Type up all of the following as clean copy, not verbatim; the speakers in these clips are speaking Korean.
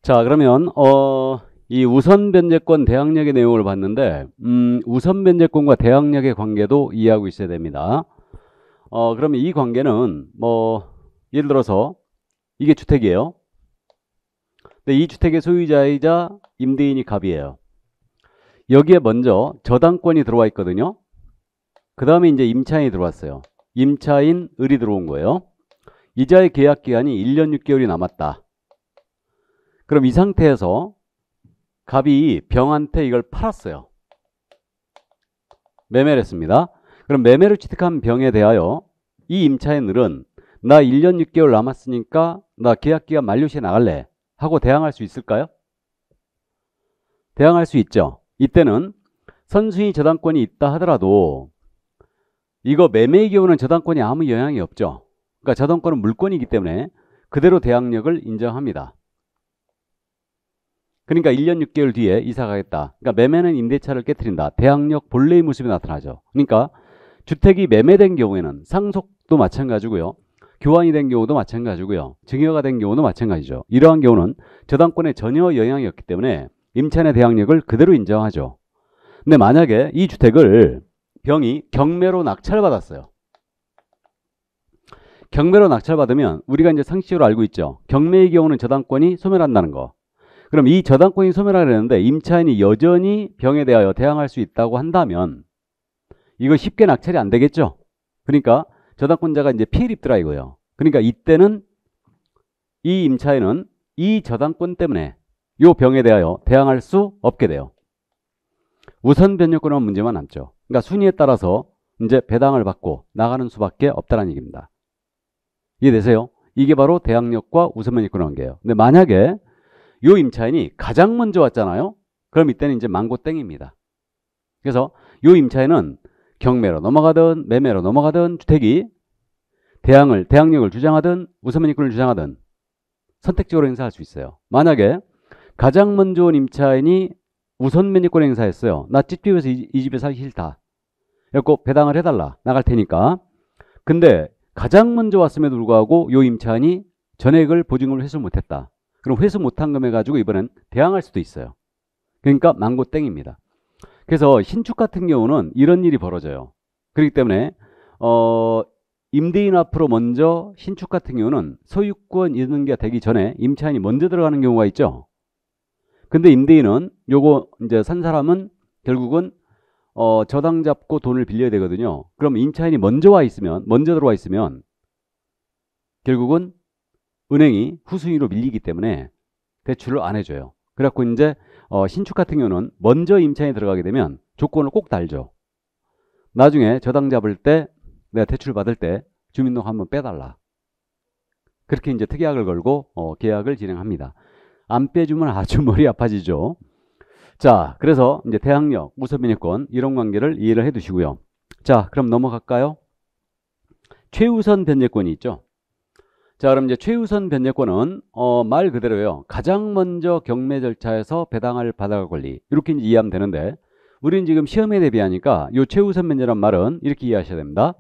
자, 그러면 이 우선 변제권 대항력의 내용을 봤는데 우선 변제권과 대항력의 관계도 이해하고 있어야 됩니다. 그러면 이 관계는 뭐 예를 들어서 이게 주택이에요. 근데 이 주택의 소유자이자 임대인이 갑이에요. 여기에 먼저 저당권이 들어와 있거든요. 그 다음에 이제 임차인이 들어왔어요. 임차인 을이 들어온 거예요. 이자의 계약 기간이 1년 6개월이 남았다. 그럼 이 상태에서 갑이 병한테 이걸 팔았어요. 매매를 했습니다. 그럼 매매를 취득한 병에 대하여 이 임차인 을은 나 1년 6개월 남았으니까 나 계약기간 만료 시에 나갈래 하고 대항할 수 있을까요? 대항할 수 있죠. 이때는 선순위 저당권이 있다 하더라도 이거 매매의 경우는 저당권이 아무 영향이 없죠. 그러니까 저당권은 물권이기 때문에 그대로 대항력을 인정합니다. 그러니까 1년 6개월 뒤에 이사 가겠다. 그러니까 매매는 임대차를 깨트린다. 대항력 본래의 모습이 나타나죠. 그러니까 주택이 매매된 경우에는 상속도 마찬가지고요. 교환이 된 경우도 마찬가지고요. 증여가 된 경우도 마찬가지죠. 이러한 경우는 저당권에 전혀 영향이 없기 때문에 임차인의 대항력을 그대로 인정하죠. 근데 만약에 이 주택을 병이 경매로 낙찰받았어요. 경매로 낙찰받으면 우리가 이제 상식적으로 알고 있죠. 경매의 경우는 저당권이 소멸한다는 거. 그럼 이 저당권이 소멸하려는데 임차인이 여전히 병에 대하여 대항할 수 있다고 한다면 이거 쉽게 낙찰이 안 되겠죠. 그러니까 저당권자가 이제 피해를 입더라 이거예요. 그러니까 이때는 이 임차인은 이 저당권 때문에 이 병에 대하여 대항할 수 없게 돼요. 우선 변제권은 문제만 남죠. 그러니까 순위에 따라서 이제 배당을 받고 나가는 수밖에 없다는 얘기입니다. 이해되세요? 이게 바로 대항력과 우선 변제권 관계예요. 근데 만약에 요 임차인이 가장 먼저 왔잖아요. 그럼 이때는 이제 망고 땡입니다. 그래서 요 임차인은 경매로 넘어가든 매매로 넘어가든 주택이 대항력을 주장하든 우선 변제권을 주장하든 선택적으로 행사할 수 있어요. 만약에 가장 먼저 온 임차인이 우선 변제권 행사했어요. 나 집집에서 이 집에 살기 싫다. 그래서 배당을 해달라. 나갈 테니까. 근데 가장 먼저 왔음에도 불구하고 요 임차인이 전액을 보증금을 회수 못했다. 그럼 회수 못한 금액 가지고 이번엔 대항할 수도 있어요. 그러니까 망고 땡입니다. 그래서 신축 같은 경우는 이런 일이 벌어져요. 그렇기 때문에 임대인 앞으로 먼저 신축 같은 경우는 소유권 이전기가 되기 전에 임차인이 먼저 들어가는 경우가 있죠. 근데 임대인은 요거 이제 산 사람은 결국은 저당 잡고 돈을 빌려야 되거든요. 그럼 임차인이 먼저 들어와 있으면 결국은 은행이 후순위로 밀리기 때문에 대출을 안 해줘요. 그래갖고 이제 신축 같은 경우는 먼저 임차인이 들어가게 되면 조건을 꼭 달죠. 나중에 저당 잡을 때 내가 대출 받을 때 주민등록 한번 빼달라. 그렇게 이제 특약을 걸고 계약을 진행합니다. 안 빼주면 아주 머리 아파지죠. 자, 그래서 이제 대항력, 우선 변제권 이런 관계를 이해를 해두시고요. 자, 그럼 넘어갈까요? 최우선 변제권이 있죠. 자, 그럼 이제 최우선 변제권은 말 그대로요. 가장 먼저 경매 절차에서 배당을 받아갈 권리 이렇게 이제 이해하면 되는데 우리는 지금 시험에 대비하니까 이 최우선 변제란 말은 이렇게 이해하셔야 됩니다.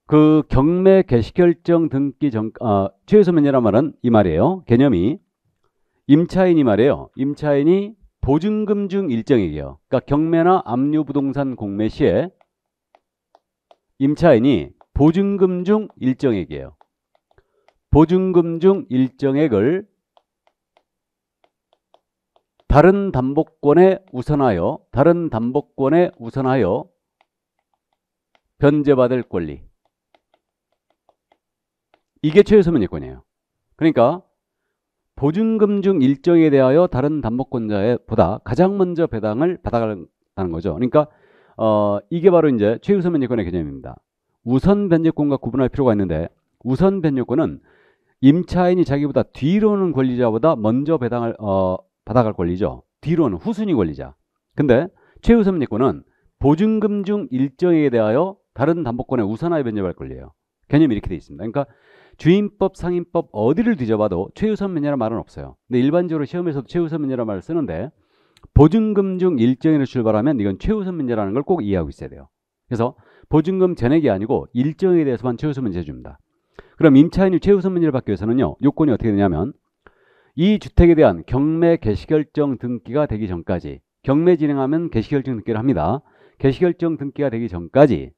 그 경매 개시결정 등기 최우선 변제란 말은 이 말이에요. 개념이 임차인이 말이에요. 임차인이 보증금 중 일정액이에요. 그러니까 경매나 압류부동산 공매 시에 임차인이 보증금 중 일정액이에요. 보증금 중 일정액을 다른 담보권에 우선하여 변제받을 권리. 이게 최우선 변제권이에요. 그러니까 보증금 중 일정에 대하여 다른 담보권자보다 가장 먼저 배당을 받아가는 거죠. 그러니까 이게 바로 이제 최우선 변제권의 개념입니다. 우선 변제권과 구분할 필요가 있는데 우선 변제권은 임차인이 자기보다 뒤로는 권리자보다 먼저 배당을 받아갈 권리죠. 뒤로는 후순위 권리자. 근데 최우선 변제권은 보증금 중 일정에 대하여 다른 담보권에 우선하여 변제받을 권리예요. 개념이 이렇게 돼 있습니다. 그러니까 주임법, 상임법 어디를 뒤져봐도 최우선 변제라는 말은 없어요. 근데 일반적으로 시험에서도 최우선 변제라는 말을 쓰는데 보증금 중 일정에를 출발하면 이건 최우선 변제라는 걸 꼭 이해하고 있어야 돼요. 그래서 보증금 전액이 아니고 일정에 대해서만 최우선 변제 해줍니다. 그럼 임차인이 최우선 변제를 받기 위해서는요. 요건이 어떻게 되냐면 이 주택에 대한 경매 개시결정 등기가 되기 전까지, 경매 진행하면 개시결정 등기를 합니다. 개시결정 등기가 되기 전까지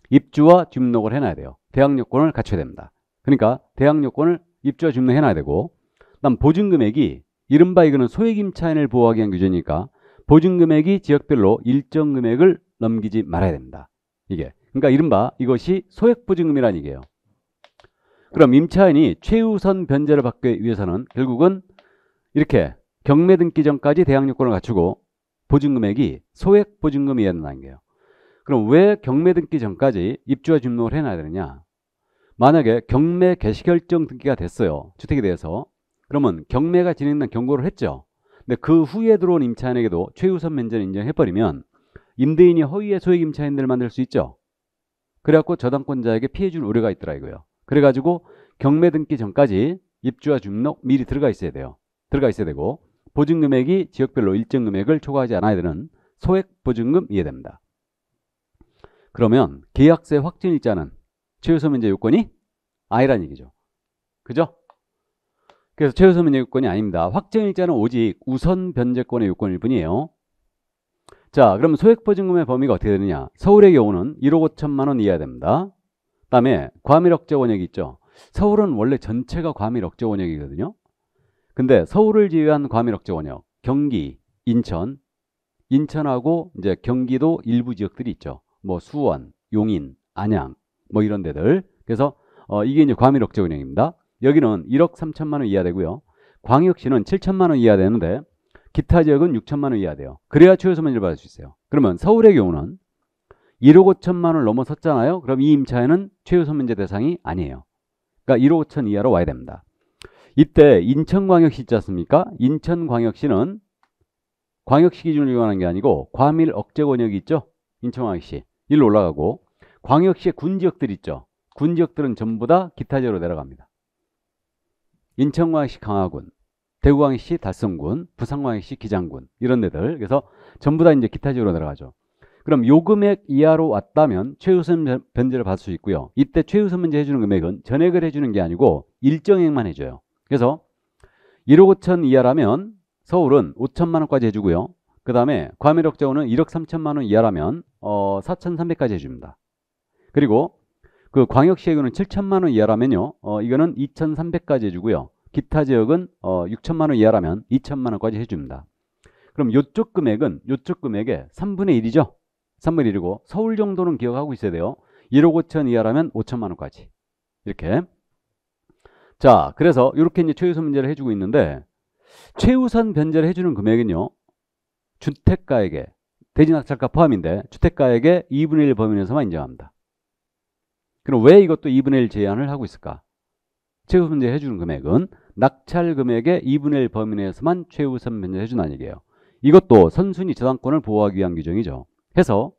입주와 주민등록을 해놔야 돼요. 대항 요건을 갖춰야 됩니다. 그러니까 대항 요건을 입주와 주민등록 해놔야 되고, 그다음 보증금액이 이른바 이거는 소액임차인을 보호하기 위한 규정이니까 보증금액이 지역별로 일정 금액을 넘기지 말아야 됩니다. 이게 그러니까 이른바 이것이 소액보증금이라는 얘기예요. 그럼 임차인이 최우선 변제를 받기 위해서는 결국은 이렇게 경매 등기 전까지 대항 요건을 갖추고 보증금액이 소액보증금이어야 된다는 거예요. 그럼 왜 경매 등기 전까지 입주와 주민등록을 해놔야 되느냐? 만약에 경매 개시결정 등기가 됐어요. 주택에 대해서. 그러면 경매가 진행된 경고를 했죠. 근데 그 후에 들어온 임차인에게도 최우선 면제를 인정해버리면 임대인이 허위의 소액임차인들을 만들 수 있죠. 그래갖고 저당권자에게 피해 줄 우려가 있더라 이거예요. 그래가지고 경매 등기 전까지 입주와 주민등록 미리 들어가 있어야 돼요. 들어가 있어야 되고 보증금액이 지역별로 일정 금액을 초과하지 않아야 되는 소액보증금 이해됩니다. 그러면 계약세 확정일자는 최우선 면제 요건이 아니란 얘기죠. 그죠? 그래서 최우선 면제 요건이 아닙니다. 확정일자는 오직 우선 변제권의 요건일 뿐이에요. 자, 그럼 소액보증금의 범위가 어떻게 되느냐? 서울의 경우는 1억 5천만 원 이해야 됩니다. 그다음에 과밀억제 원역이 있죠. 서울은 원래 전체가 과밀억제 원역이거든요. 근데 서울을 제외한 과밀억제 원역, 경기, 인천하고 이제 경기도 일부 지역들이 있죠. 뭐 수원, 용인, 안양, 뭐 이런 데들. 그래서 이게 이제 과밀억제 원역입니다. 여기는 1억 3천만 원 이하 되고요. 광역시는 7천만 원 이하 되는데 기타 지역은 6천만 원 이하 돼요. 그래야 최우선 면제를 받을 수 있어요. 그러면 서울의 경우는 1억 5천만 원을 넘어섰잖아요. 그럼 이 임차인은 최우선 면제 대상이 아니에요. 그러니까 1억 5천 이하로 와야 됩니다. 이때 인천광역시 있지 않습니까? 인천광역시는 광역시 기준을 이용하는 게 아니고 과밀억제 원역이 있죠. 인천광역시. 일로 올라가고 광역시의 군지역들 있죠. 군지역들은 전부 다 기타 지역으로 내려갑니다. 인천광역시 강화군, 대구광역시 달성군, 부산광역시 기장군 이런 데들. 그래서 전부 다 이제 기타 지역으로 내려가죠. 그럼 요 금액 이하로 왔다면 최우선 변제를 받을 수 있고요. 이때 최우선 변제 해주는 금액은 전액을 해주는 게 아니고 일정액만 해줘요. 그래서 1억 5천 이하라면 서울은 5천만 원까지 해주고요. 그 다음에 과밀억제원은 1억 3천만 원 이하라면 4,300까지 해줍니다. 그리고 그 광역시의 경우는 7천만 원 이하라면요. 이거는 2,300까지 해주고요. 기타 지역은 6천만 원 이하라면 2천만 원까지 해줍니다. 그럼 요쪽 금액은 요쪽 금액의 3분의 1이죠. 3분의 1이고 서울 정도는 기억하고 있어야 돼요. 1억 5천 이하라면 5천만 원까지. 이렇게. 자, 그래서 이렇게 이제 최우선 변제를 해주고 있는데 최우선 변제를 해주는 금액은요. 주택가액의 대지낙찰가 포함인데 주택가액의 2분의 1 범위 내에서만 인정합니다. 그럼 왜 이것도 2분의 1 제한을 하고 있을까? 최우선 변제 해주는 금액은 낙찰 금액의 2분의 1 범위 내에서만 최우선 변제 해준다는 얘기예요. 이것도 선순위 저당권을 보호하기 위한 규정이죠. 해서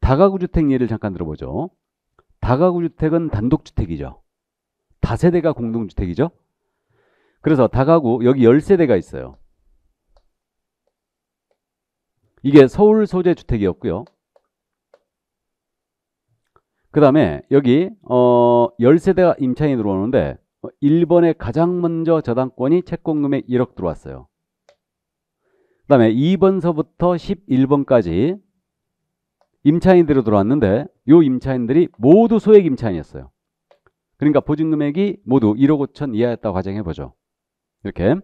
다가구 주택 예를 잠깐 들어보죠. 다가구 주택은 단독주택이죠. 다세대가 공동주택이죠. 그래서 다가구 여기 10세대가 있어요. 이게 서울 소재 주택이었고요. 그 다음에 여기 10세대가 임차인이 들어오는데 1번에 가장 먼저 저당권이 채권금액 1억 들어왔어요. 그 다음에 2번서부터 11번까지 임차인들이 들어왔는데 이 임차인들이 모두 소액 임차인이었어요. 그러니까 보증금액이 모두 1억 5천 이하였다고 가정해보죠. 이렇게.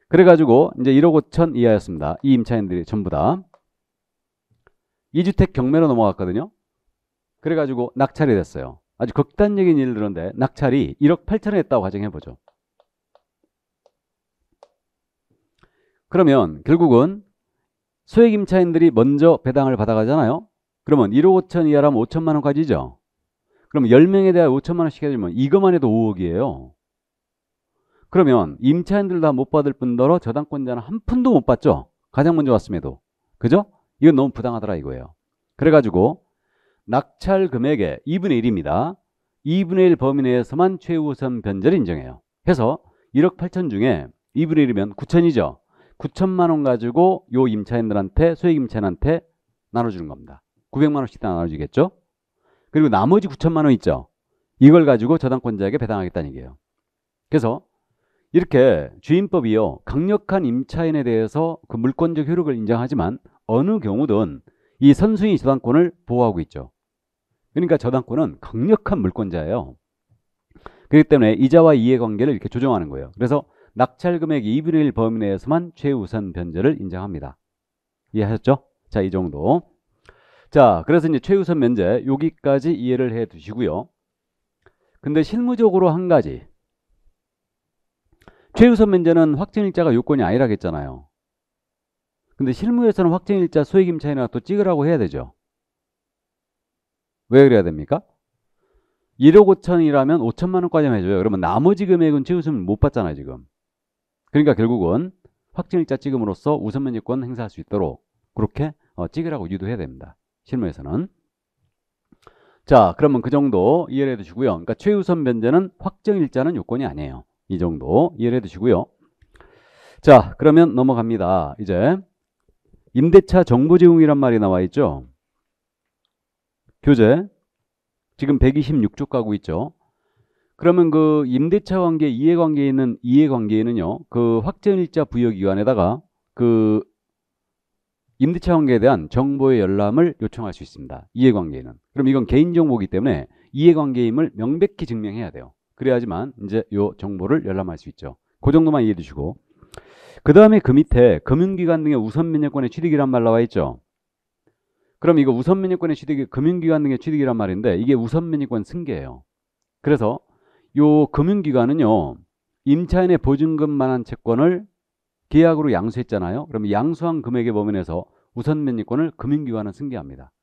그래가지고 이제 1억 5천 이하였습니다. 이 임차인들이 전부 다. 2주택 경매로 넘어갔거든요. 그래가지고 낙찰이 됐어요. 아주 극단적인 일을 들었는데 낙찰이 1억 8천을 했다고 가정해보죠. 그러면 결국은 소액 임차인들이 먼저 배당을 받아가잖아요. 그러면 1억 5천 이하라면 5천만 원까지죠. 그럼 10명에 대해 5천만 원씩 해주면 이것만 해도 5억이에요. 그러면 임차인들 다 못 받을 뿐더러 저당권자는 한 푼도 못 받죠. 가장 먼저 왔음에도. 그죠? 이건 너무 부당하더라 이거예요. 그래가지고 낙찰 금액의 2분의 1입니다. 2분의 1 범위 내에서만 최우선 변제를 인정해요. 해서 1억 8천 중에 2분의 1이면 9천이죠. 9천만 원 가지고 요 임차인들한테 소액 임차인한테 나눠주는 겁니다. 900만 원씩 다 나눠주겠죠. 그리고 나머지 9천만 원 있죠. 이걸 가지고 저당권자에게 배당하겠다는 얘기예요. 그래서 이렇게 주임법이요, 강력한 임차인에 대해서 그 물권적 효력을 인정하지만 어느 경우든 이 선순위 저당권을 보호하고 있죠. 그러니까 저당권은 강력한 물권자예요. 그렇기 때문에 이자와 이해관계를 이렇게 조정하는 거예요. 그래서 낙찰금액 2분의 1 범위 내에서만 최우선 변제를 인정합니다. 이해하셨죠? 자, 이 정도. 자, 그래서 이제 최우선 면제 여기까지 이해를 해 두시고요. 근데 실무적으로 한 가지. 최우선 면제는 확정일자가 요건이 아니라고 했잖아요. 근데 실무에서는 확정일자 소액임차인이나 또 찍으라고 해야 되죠. 왜 그래야 됩니까? 1억 5천이라면 5천만 원까지만 해줘요. 그러면 나머지 금액은 최우선 못 받잖아요, 지금. 그러니까 결국은 확정일자 찍음으로써 우선 면제권 행사할 수 있도록 그렇게 찍으라고 유도해야 됩니다. 실무에서는. 자, 그러면 그 정도 이해를 해두시고요. 그러니까 최우선 변제는 확정일자는 요건이 아니에요. 이 정도 이해를 해두시고요. 자, 그러면 넘어갑니다. 이제 임대차 정보 제공이란 말이 나와 있죠. 교재 지금 126쪽 가고 있죠. 그러면 그 임대차 관계, 이해관계에 있는 이해관계에는요, 그 확정일자 부여기관에다가 그 임대차 관계에 대한 정보의 열람을 요청할 수 있습니다. 이해관계에는. 그럼 이건 개인정보이기 때문에 이해관계임을 명백히 증명해야 돼요. 그래야지만 이제 요 정보를 열람할 수 있죠. 그 정도만 이해해 주시고. 그 다음에 그 밑에 금융기관 등의 우선면제권의 취득이란 말 나와 있죠. 그럼 이거 우선면제권의 취득이 금융기관 등의 취득이란 말인데 이게 우선면제권 승계예요. 그래서 요 금융기관은요, 임차인의 보증금만한 채권을 계약으로 양수했잖아요. 그러면 양수한 금액의 범위 내에서 우선면제권을 금융기관은 승계합니다.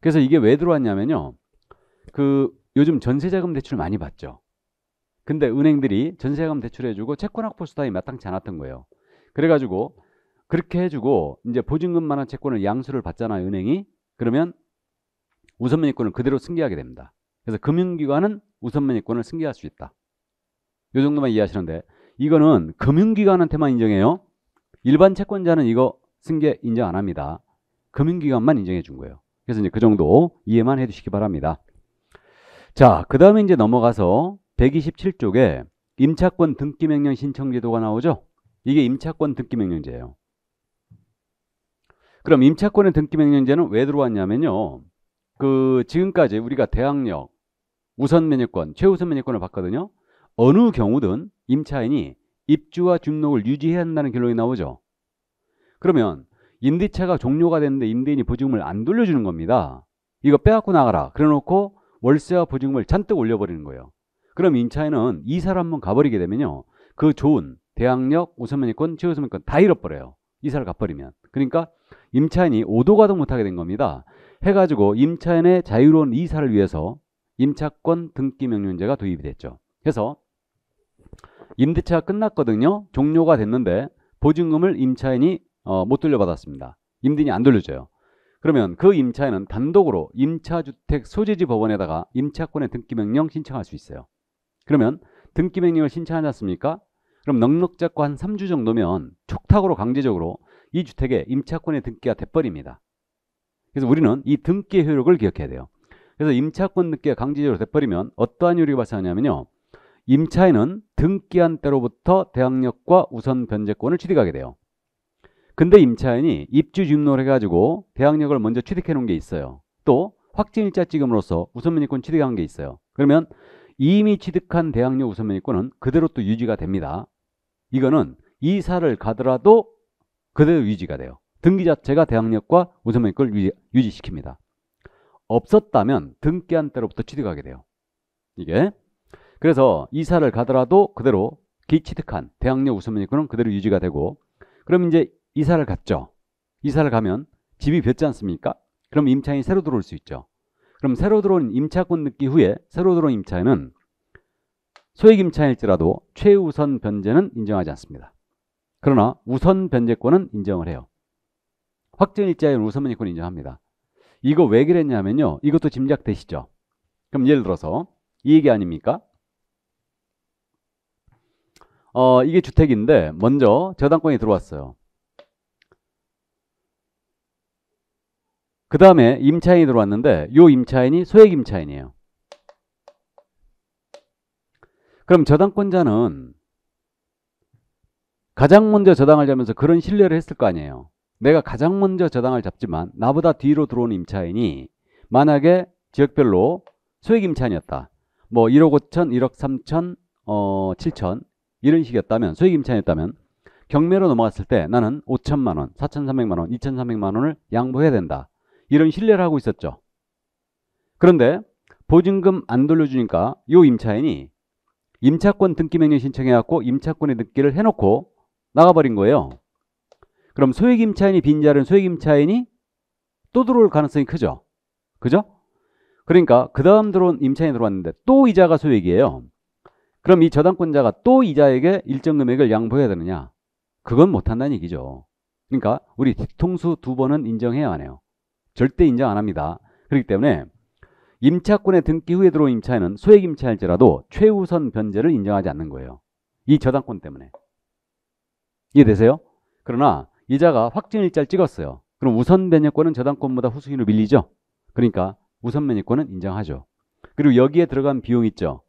그래서 이게 왜 들어왔냐면요, 그 요즘 전세자금 대출 많이 받죠. 근데 은행들이 전세자금 대출해주고 채권 확보 수단이 마땅치 않았던 거예요. 그래가지고 그렇게 해주고 이제 보증금만한 채권을 양수를 받잖아요, 은행이. 그러면 우선면제권을 그대로 승계하게 됩니다. 그래서 금융기관은 우선면제권을 승계할 수 있다. 이 정도만 이해하시는데, 이거는 금융기관한테만 인정해요. 일반 채권자는 이거 승계 인정 안 합니다. 금융기관만 인정해 준 거예요. 그래서 이제 그 정도 이해만 해 주시기 바랍니다. 자, 그 다음에 이제 넘어가서 127쪽에 임차권 등기명령 신청 제도가 나오죠. 이게 임차권 등기명령제예요. 그럼 임차권의 등기명령제는 왜 들어왔냐면요, 그 지금까지 우리가 대항력, 우선면제권, 최우선면제권을 봤거든요. 어느 경우든 임차인이 입주와 등록을 유지해야 한다는 결론이 나오죠. 그러면 임대차가 종료가 됐는데 임대인이 보증금을 안 돌려주는 겁니다. 이거 빼갖고 나가라. 그래놓고 월세와 보증금을 잔뜩 올려버리는 거예요. 그럼 임차인은 이사를 한번 가버리게 되면요, 그 좋은 대항력, 우선면제권, 최우선면제권 다 잃어버려요. 이사를 가버리면. 그러니까 임차인이 오도가도 못하게 된 겁니다. 해가지고 임차인의 자유로운 이사를 위해서 임차권 등기명령제가 도입이 됐죠. 그래서 임대차가 끝났거든요. 종료가 됐는데 보증금을 임차인이 못 돌려받았습니다. 임대인이 안 돌려줘요. 그러면 그 임차인은 단독으로 임차주택 소재지 법원에다가 임차권의 등기명령 신청할 수 있어요. 그러면 등기명령을 신청하지 않습니까? 그럼 넉넉 잡고 한 3주 정도면 촉탁으로 강제적으로 이 주택에 임차권의 등기가 돼버립니다. 그래서 우리는 이 등기의 효력을 기억해야 돼요. 그래서 임차권 등기가 강제적으로 돼버리면 어떠한 효력이 발생하냐면요, 임차인은 등기한 때로부터 대항력과 우선 변제권을 취득하게 돼요. 근데 임차인이 입주 주임록을 해가지고 대항력을 먼저 취득해 놓은 게 있어요. 또 확정일자 찍음으로써 우선면제권 취득한 게 있어요. 그러면 이미 취득한 대항력 우선면제권은 그대로 또 유지가 됩니다. 이거는 이사를 가더라도 그대로 유지가 돼요. 등기 자체가 대항력과 우선면제권을 유지시킵니다. 없었다면 등기한 때로부터 취득하게 돼요. 이게. 그래서 이사를 가더라도 그대로 기취득한 대항력 우선면제권은 그대로 유지가 되고, 그럼 이제 이사를 갔죠. 이사를 가면 집이 비었지 않습니까? 그럼 임차인이 새로 들어올 수 있죠. 그럼 새로 들어온 임차권 등기 후에 새로 들어온 임차인은 소액 임차인일지라도 최우선 변제는 인정하지 않습니다. 그러나 우선 변제권은 인정을 해요. 확정일자인 우선변제권 인정합니다. 이거 왜 그랬냐면요, 이것도 짐작되시죠? 그럼 예를 들어서 이 얘기 아닙니까? 이게 주택인데 먼저 저당권이 들어왔어요. 그 다음에 임차인이 들어왔는데 이 임차인이 소액 임차인이에요. 그럼 저당권자는 가장 먼저 저당을 잡으면서 그런 신뢰를 했을 거 아니에요. 내가 가장 먼저 저당을 잡지만 나보다 뒤로 들어오는 임차인이 만약에 지역별로 소액 임차인이었다. 뭐 1억 5천, 1억 3천, 7천 이런 식이었다면, 소액 임차인이었다면 경매로 넘어갔을 때 나는 5천만 원, 4,300만 원, 2,300만 원을 양보해야 된다. 이런 신뢰를 하고 있었죠. 그런데 보증금 안 돌려주니까 요 임차인이 임차권 등기명령 신청해갖고 임차권의 등기를 해놓고 나가버린 거예요. 그럼 소액 임차인이 빈자리는 소액 임차인이 또 들어올 가능성이 크죠. 그죠? 그러니까 그 다음 들어온 임차인이 들어왔는데 또 이자가 소액이에요. 그럼 이 저당권자가 또 이자에게 일정 금액을 양보해야 되느냐? 그건 못한다는 얘기죠. 그러니까 우리 뒤통수 2번은 인정해야 하네요. 절대 인정 안 합니다. 그렇기 때문에 임차권의 등기 후에 들어온 임차인은 소액 임차일지라도 최우선 변제를 인정하지 않는 거예요. 이 저당권 때문에. 이해되세요? 그러나 이자가 확정일자를 찍었어요. 그럼 우선 변제권은 저당권보다 후순위로 밀리죠. 그러니까 우선 변제권은 인정하죠. 그리고 여기에 들어간 비용 있죠.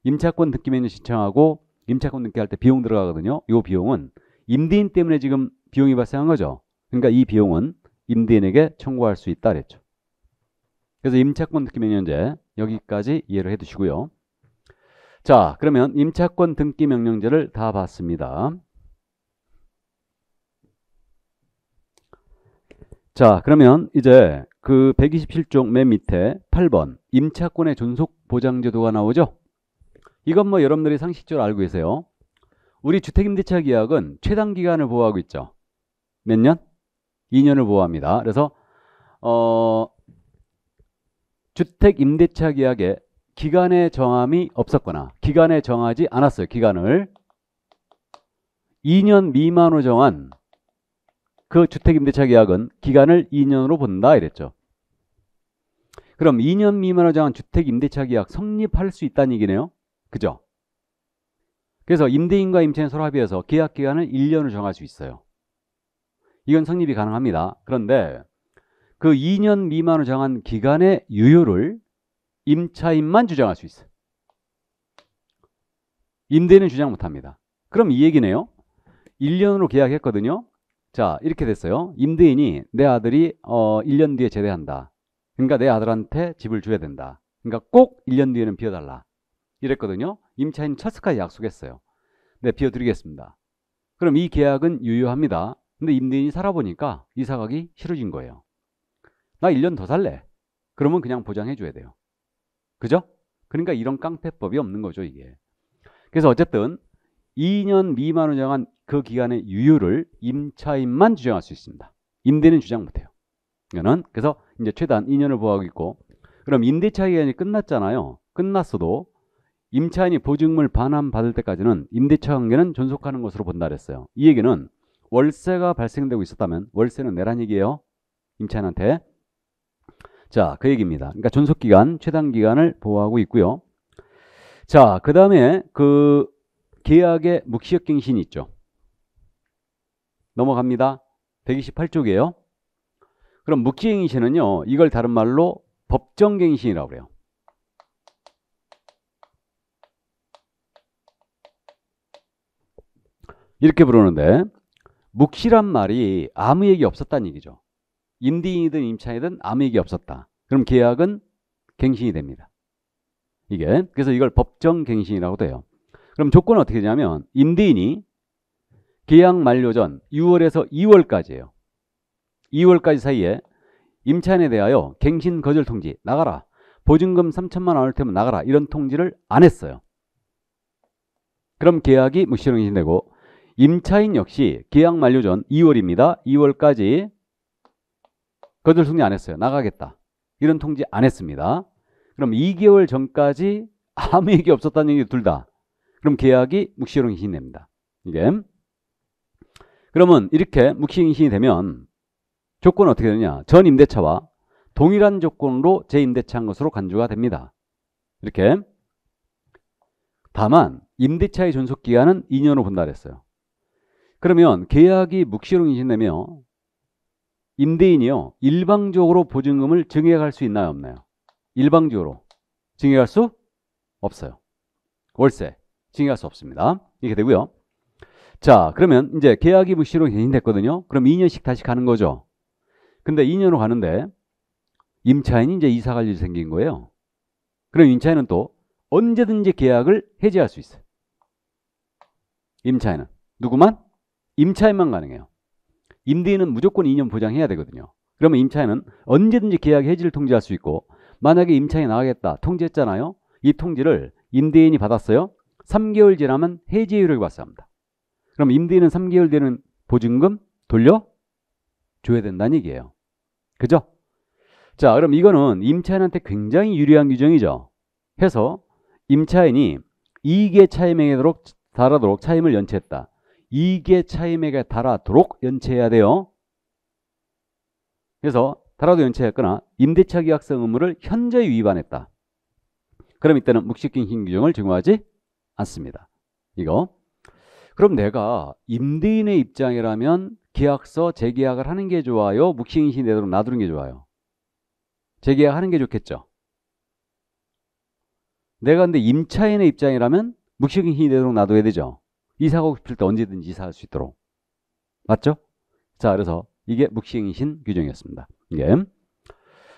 임차권 등기명령 신청하고 임차권 등기할 때 비용 들어가거든요. 이 비용은 임대인 때문에 지금 비용이 발생한 거죠. 그러니까 이 비용은 임대인에게 청구할 수 있다 그랬죠. 그래서 임차권 등기명령제 여기까지 이해를 해두시고요. 자, 그러면 임차권 등기명령제를 다 봤습니다. 자, 그러면 이제 그 127쪽 맨 밑에 8번 임차권의 존속 보장제도가 나오죠. 이건 뭐 여러분들이 상식적으로 알고 계세요. 우리 주택임대차 계약은 최단 기간을 보호하고 있죠. 몇 년? 2년을 보호합니다. 그래서 주택임대차 계약에 기간의 정함이 없었거나 기간에 정하지 않았어요. 기간을 2년 미만으로 정한 그 주택임대차 계약은 기간을 2년으로 본다 이랬죠. 그럼 2년 미만으로 정한 주택임대차 계약 성립할 수 있다는 얘기네요. 그죠? 그래서 임대인과 임차인 서로 합의해서 계약 기간을 1년으로 정할 수 있어요. 이건 성립이 가능합니다. 그런데 그 2년 미만으로 정한 기간의 유효를 임차인만 주장할 수 있어요. 임대인은 주장 못합니다. 그럼 이 얘기네요. 1년으로 계약했거든요. 자, 이렇게 됐어요. 임대인이 내 아들이 1년 뒤에 제대한다. 그러니까 내 아들한테 집을 줘야 된다. 그러니까 꼭 1년 뒤에는 비워달라. 이랬거든요. 임차인 철석까지 약속했어요. 네, 비워드리겠습니다. 그럼 이 계약은 유효합니다. 근데 임대인이 살아보니까 이사 가기 싫어진 거예요. 나 1년 더 살래. 그러면 그냥 보장해 줘야 돼요. 그죠? 그러니까 이런 깡패법이 없는 거죠, 이게. 그래서 어쨌든 2년 미만으로 정한 그 기간의 유효를 임차인만 주장할 수 있습니다. 임대인은 주장 못해요. 이거는 그래서 이제 최단 2년을 보호하고 있고, 그럼 임대차 기간이 끝났잖아요. 끝났어도 임차인이 보증금을 반환받을 때까지는 임대차 관계는 존속하는 것으로 본다 그랬어요. 이 얘기는 월세가 발생되고 있었다면 월세는 내란 얘기예요. 임차인한테. 자, 그 얘기입니다. 그러니까 존속기간, 최단기간을 보호하고 있고요. 자, 그 다음에 그 계약의 묵시적갱신이 있죠. 넘어갑니다. 128쪽이에요. 그럼 묵시갱신은요, 이걸 다른 말로 법정갱신이라고 그래요. 이렇게 부르는데, 묵시란 말이 아무 얘기 없었다는 얘기죠. 임대인이든 임차인이든 아무 얘기 없었다. 그럼 계약은 갱신이 됩니다. 이게 그래서 이걸 법정갱신이라고도 해요. 그럼 조건은 어떻게 되냐면 임대인이 계약 만료 전 6월에서 2월까지예요. 2월까지 사이에 임차인에 대하여 갱신 거절 통지 나가라. 보증금 3천만 원 올 테면 나가라. 이런 통지를 안 했어요. 그럼 계약이 묵시갱신되고 임차인 역시 계약 만료 전 2월입니다. 2월까지 거절 통지 안 했어요. 나가겠다. 이런 통지 안 했습니다. 그럼 2개월 전까지 아무 얘기 없었다는 얘기 둘 다. 그럼 계약이 묵시갱신이 됩니다. 이게. 그러면 이렇게 묵시갱신이 되면 조건은 어떻게 되느냐. 전 임대차와 동일한 조건으로 재임대차한 것으로 간주가 됩니다. 이렇게. 다만 임대차의 존속기간은 2년으로 본다 그랬어요. 그러면 계약이 묵시갱신되며 임대인이요 일방적으로 보증금을 증액할 수 있나요, 없나요? 일방적으로 증액할 수 없어요. 월세 증여할 수 없습니다. 이렇게 되고요. 자, 그러면 이제 계약이 묵시로 갱신됐거든요. 그럼 2년씩 다시 가는 거죠. 근데 2년으로 가는데 임차인이 이제 이사 갈 일이 생긴 거예요. 그럼 임차인은 또 언제든지 계약을 해지할 수 있어요. 임차인은. 누구만? 임차인만 가능해요. 임대인은 무조건 2년 보장해야 되거든요. 그러면 임차인은 언제든지 계약 해지를 통지할 수 있고, 만약에 임차인이 나가겠다 통지했잖아요. 이 통지를 임대인이 받았어요. 3개월 지나면 해지 효력이 발생합니다. 그럼 임대인은 3개월 되는 보증금 돌려줘야 된다는 얘기예요. 그죠? 자, 그럼 이거는 임차인한테 굉장히 유리한 규정이죠. 해서 임차인이 이익의 차임액에 달하도록 차임을 연체했다. 이익의 차임액에 달하도록 연체해야 돼요. 그래서 달하도록 연체했거나 임대차 계약성 의무를 현저히 위반했다. 그럼 이때는 묵시갱신 규정을 적용하지 않습니다. 이거. 그럼 내가 임대인의 입장이라면 계약서 재계약을 하는 게 좋아요? 묵시갱신이 되도록 놔두는 게 좋아요? 재계약하는 게 좋겠죠. 내가 근데 임차인의 입장이라면 묵시갱신이 되도록 놔둬야 되죠. 이사 가고 싶을 때 언제든지 이사할 수 있도록. 맞죠? 자, 그래서 이게 묵시갱신 규정이었습니다. 이게.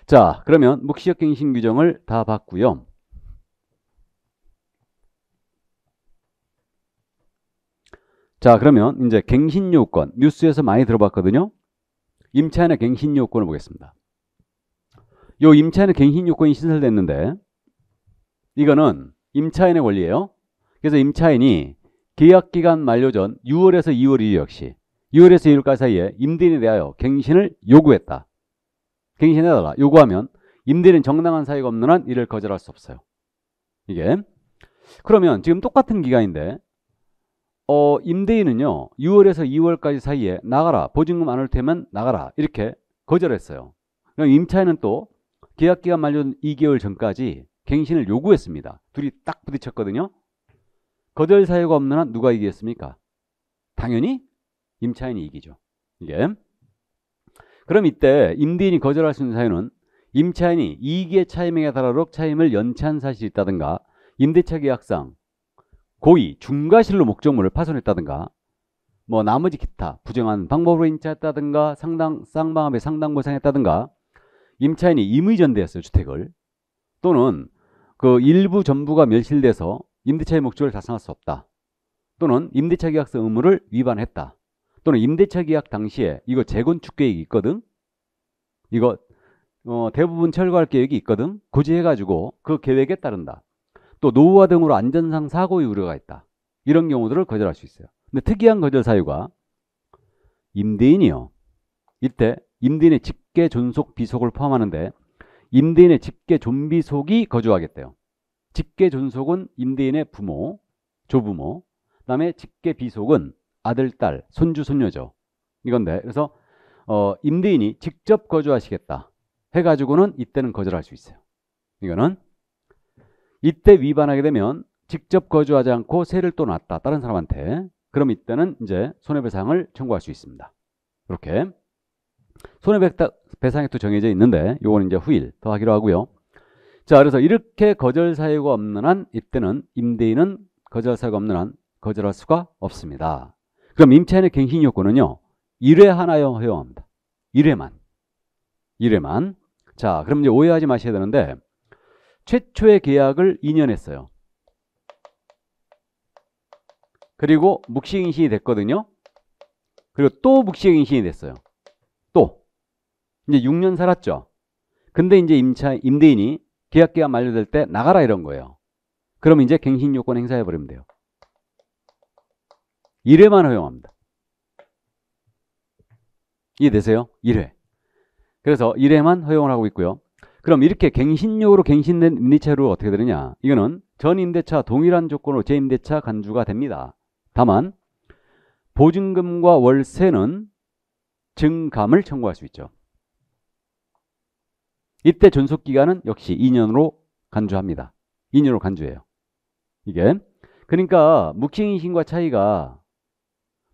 자, 그러면 묵시갱신 규정을 다 봤고요. 자, 그러면 이제 갱신요건, 뉴스에서 많이 들어봤거든요. 임차인의 갱신요건을 보겠습니다. 요 임차인의 갱신요건이 신설됐는데 이거는 임차인의 권리예요. 그래서 임차인이 계약기간 만료 전 6월에서 2월 이후 역시 6월에서 2월까지 사이에 임대인에 대하여 갱신을 요구했다. 갱신해달라. 요구하면 임대인은 정당한 사유가 없는 한 이를 거절할 수 없어요. 이게. 그러면 지금 똑같은 기간인데 임대인은요 6월에서 2월까지 사이에 나가라. 보증금 안 올 테면 나가라. 이렇게 거절했어요. 그럼 임차인은 또 계약기간 만료 2개월 전까지 갱신을 요구했습니다. 둘이 딱 부딪혔거든요. 거절 사유가 없는 한 누가 이기겠습니까? 당연히 임차인이 이기죠. 이게. 그럼 이때 임대인이 거절할 수 있는 사유는 임차인이 이익의 차임액에 달하도록 차임을 연체한 사실이 있다든가, 임대차 계약상 고의, 중과실로 목적물을 파손했다든가, 뭐 나머지 기타 부정한 방법으로 임차했다든가, 쌍방합의 상당보상했다든가, 임차인이 임의전대했어요, 주택을. 또는 그 일부 전부가 멸실돼서 임대차의 목적을 달성할 수 없다. 또는 임대차 계약서 의무를 위반했다. 또는 임대차 계약 당시에 이거 재건축 계획이 있거든. 이거 대부분 철거할 계획이 있거든. 고지해가지고 그 계획에 따른다. 또 노후화 등으로 안전상 사고의 우려가 있다. 이런 경우들을 거절할 수 있어요. 근데 특이한 거절 사유가 임대인이요. 이때 임대인의 직계 존속 비속을 포함하는데 임대인의 직계 존비속이 거주하겠대요. 직계 존속은 임대인의 부모, 조부모, 그다음에 직계 비속은 아들, 딸, 손주, 손녀죠. 이건데 그래서 임대인이 직접 거주하시겠다 해가지고는 이때는 거절할 수 있어요. 이거는 이때 위반하게 되면 직접 거주하지 않고 세를 또 놨다 다른 사람한테, 그럼 이때는 이제 손해배상을 청구할 수 있습니다. 이렇게 손해배상이 또 정해져 있는데 요거는 이제 후일 더 하기로 하고요. 자, 그래서 이렇게 거절 사유가 없는 한 이때는 임대인은 거절 사유가 없는 한 거절할 수가 없습니다. 그럼 임차인의 갱신 요건은요 1회 하나요 허용합니다. 1회만. 자, 그럼 이제 오해하지 마셔야 되는데 최초의 계약을 2년 했어요. 그리고 묵시갱신이 됐거든요. 그리고 또 묵시갱신이 됐어요. 또 이제 6년 살았죠. 근데 이제 임대인이 계약기간 만료될 때 나가라 이런 거예요. 그럼 이제 갱신 요건 행사해 버리면 돼요. 1회만 허용합니다. 이해되세요? 1회. 그래서 1회만 허용을 하고 있고요. 그럼 이렇게 갱신료로 갱신된 임대차로 어떻게 되느냐? 이거는 전 임대차 동일한 조건으로 재임대차 간주가 됩니다. 다만 보증금과 월세는 증감을 청구할 수 있죠. 이때 존속기간은 역시 2년으로 간주합니다. 2년으로 간주해요. 이게. 그러니까 묵시갱신과 차이가